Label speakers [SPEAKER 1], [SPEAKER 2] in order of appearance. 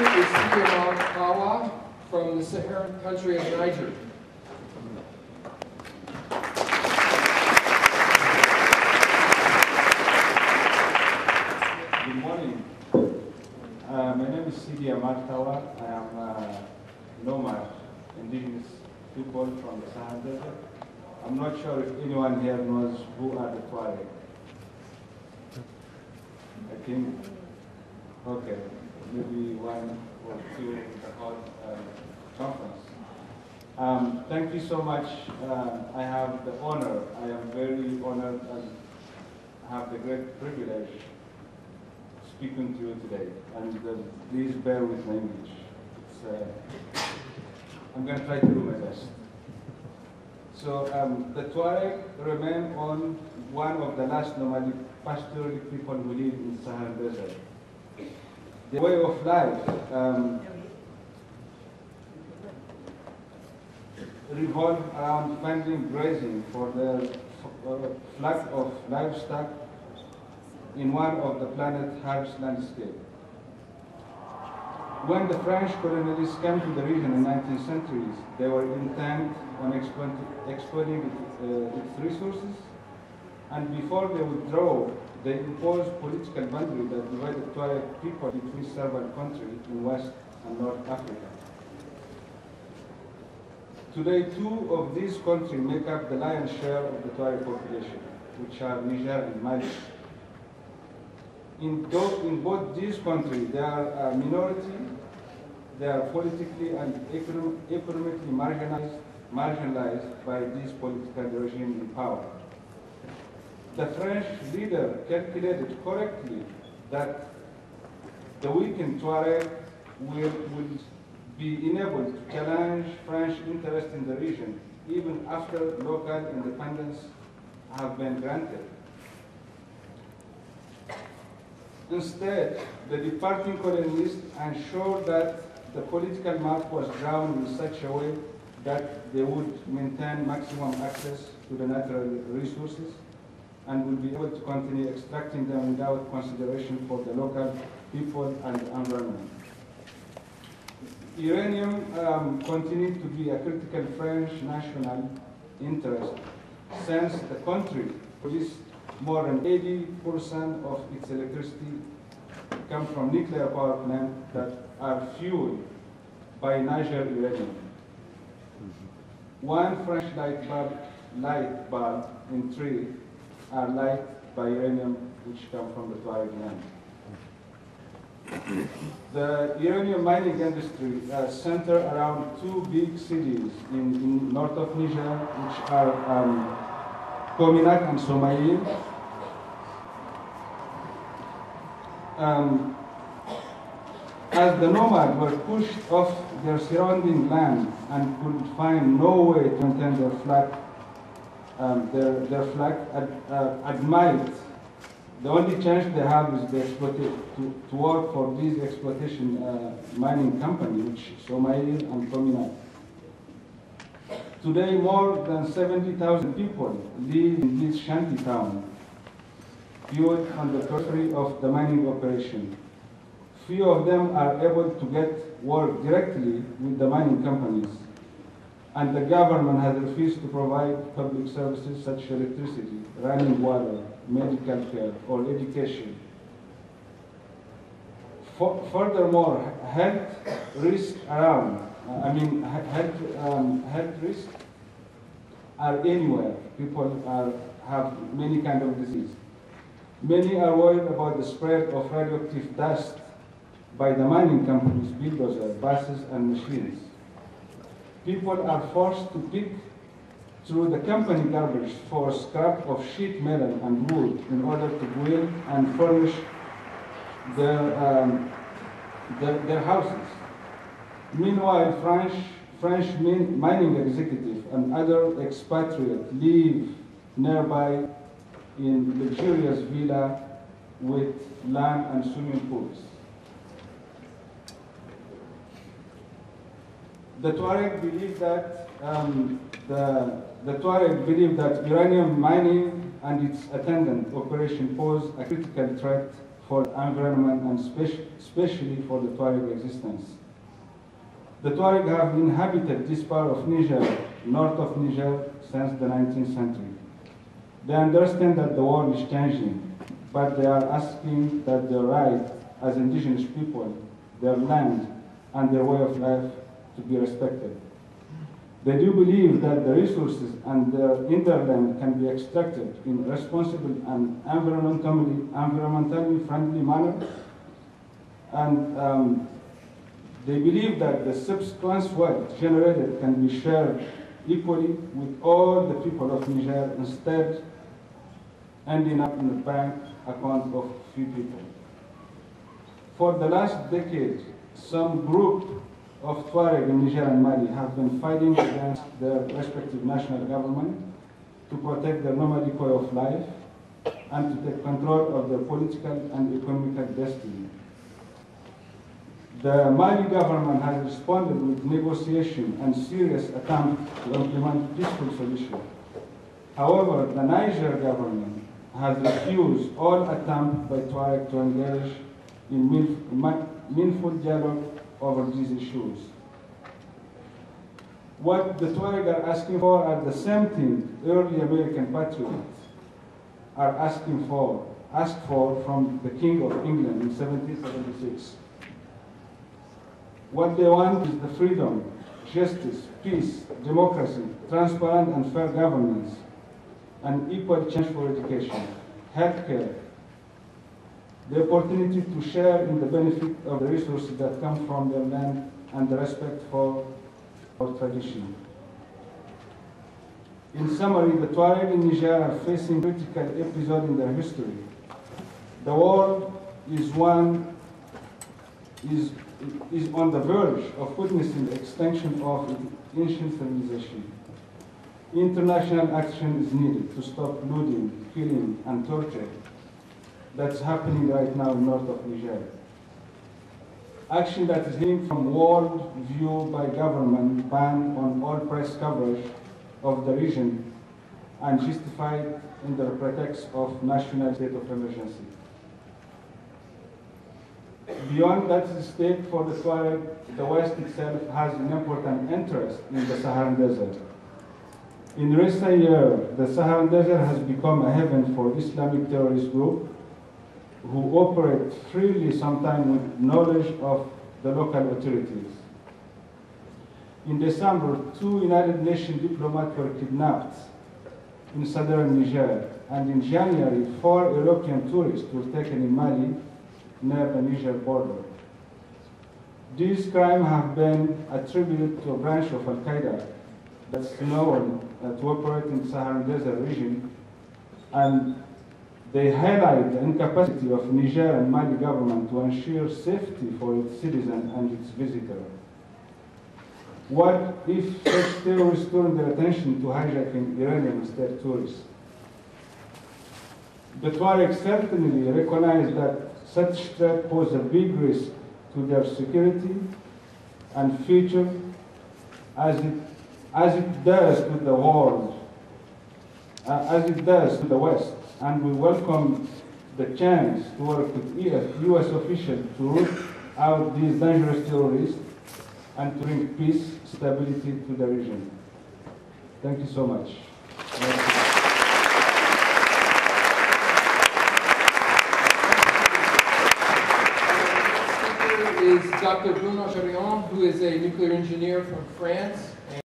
[SPEAKER 1] is Sidi-Amar Taoua from the Saharan country of Niger.
[SPEAKER 2] Good morning. My name is Sidi-Amar Taoua. I am a nomad, indigenous people from the Sahara Desert. I'm not sure if anyone here knows who are the Touareg. I think, okay, maybe one or two in the whole conference. Thank you so much. I have the honor, I am very honored and have the great privilege speaking to you today. And please bear with my English. I'm going to try to do my best. So the Touareg remain on one of the last nomadic pastoral people who live in the Sahara Desert. The way of life revolve around finding grazing for the flock of livestock in one of the planet's harsh landscape. When the French colonialists came to the region in the 19th centuries, they were intent on exploiting its resources, and before they withdraw, they imposed political boundaries that divided Touareg people between several countries in West and North Africa. Today, two of these countries make up the lion's share of the Touareg population, which are Niger and Mali. In both these countries, they are a minority, they are politically and economically marginalized by this political regime in power. The French leader calculated correctly that the weakened Touareg will be enabled to challenge French interest in the region even after local independence have been granted. Instead, the departing colonialists ensured that the political map was drawn in such a way that they would maintain maximum access to the natural resources and will be able to continue extracting them without consideration for the local people and environment. Uranium continued to be a critical French national interest since the country produced more than 80% of its electricity come from nuclear power plants that are fueled by Niger uranium. One French light bulb in three are lighted by uranium, which come from the Touareg land. The uranium mining industry centers around two big cities in north of Niger, which are Kominak and Somaïl. As the nomads were pushed off their surrounding land and could find no way to maintain their flock, at night, the only chance they have is to work for these exploitation mining companies, which Somaïl and Kominak. Today, more than 70,000 people live in this shanty town, fueled on the periphery of the mining operation. Few of them are able to get work directly with the mining companies, and the government has refused to provide public services such as electricity, running water, medical care, or education. Furthermore, health risks are anywhere. People have many kinds of disease. Many are worried about the spread of radioactive dust by the mining companies, bulldozers, buses, and machines. People are forced to pick through the company garbage for scrap of sheet metal and wood in order to build and furnish their houses. Meanwhile, French mining executives and other expatriates live nearby in luxurious villas with land and swimming pools. The Touareg believe that uranium mining and its attendant operation pose a critical threat for environment and especially for the Touareg existence. The Touareg have inhabited this part of Niger, north of Niger, since the 19th century. They understand that the world is changing, but they are asking that their right as indigenous people, their land, and their way of life to be respected. They do believe that the resources in their land can be extracted in a responsible and environmentally friendly manner, and they believe that the subsequent wealth generated can be shared equally with all the people of Niger, instead ending up in the bank account of few people. For the last decade, some group of Touareg in Niger and Mali have been fighting against their respective national government to protect their nomadic way of life and to take control of their political and economical destiny. The Mali government has responded with negotiation and serious attempt to implement peaceful solution. However, the Niger government has refused all attempt by Touareg to engage in meaningful dialogue over these issues. What the Touareg are asking for are the same thing early American patriots are asked for from the King of England in 1776. What they want is the freedom, justice, peace, democracy, transparent and fair governance, and equal chance for education, healthcare, the opportunity to share in the benefit of the resources that come from their land, and the respect for our tradition. In summary, the Touareg in Niger are facing a critical episode in their history. The world is on the verge of witnessing the extinction of its ancient civilization. International action is needed to stop looting, killing, and torture that's happening right now in north of Niger. Action that is linked from world view by government ban on all press coverage of the region and justified in the pretext of national state of emergency. Beyond that state for the Touareg, the West itself has an important interest in the Saharan Desert. In recent years, the Saharan Desert has become a haven for Islamic terrorist groups who operate freely, sometimes with knowledge of the local authorities. In December, 2 United Nations diplomats were kidnapped in southern Niger, and in January, 4 European tourists were taken in Mali, near the Niger border. These crimes have been attributed to a branch of Al-Qaeda that's known to operate in the Saharan Desert region, and they highlight the incapacity of Niger and Mali government to ensure safety for its citizens and its visitors. What if such terrorists turn their attention to hijacking Uranium instead tourists? The Touareg certainly recognize that such threat poses a big risk to their security and future, as it does to the world, as it does to the West. And we welcome the chance to work with U.S. officials to root out these dangerous terrorists and to bring peace, stability to the region. Thank you so much.
[SPEAKER 1] Is Dr. Bruno Jarion, who is a nuclear engineer from France.